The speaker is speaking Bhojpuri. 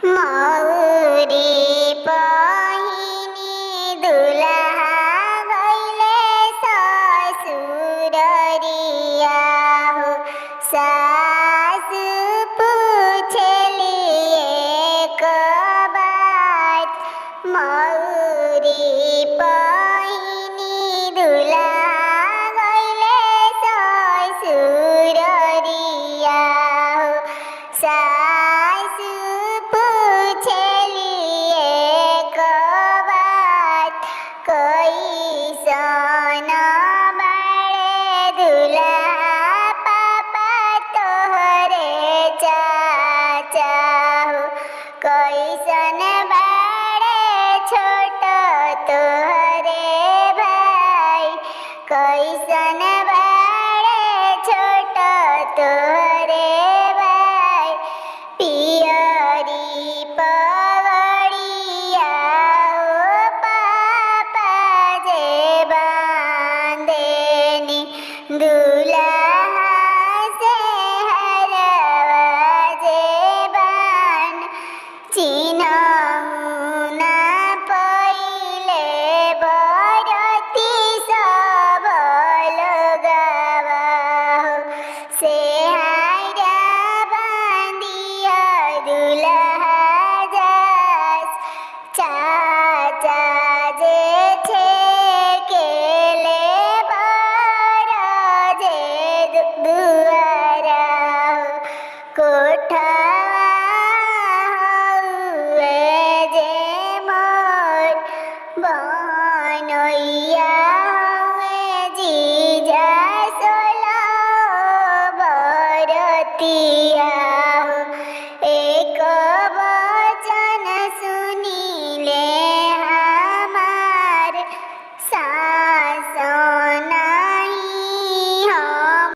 मौरी पहिनी दुलहा गइले ससुररिया हो। सास पूछेली एक बात, मौरी पहिनी दुलहा गइले ससुररिया हो। सास पूछेली एक बात, कैसन बाड़े दुल्हा पापा तोहरे चाचा हो। कैसन बाड़े छोट तोहरे भाई, कैसन बाड़े छोट तोहरे भाई। पियरी पगड़िया ओ पापा जे बांधेनी, दुल्हा से हरवा जे बान। चिन्हऊ ना पइले बरती सब लोगवा हो। सेहारा बांधिया दुल्हा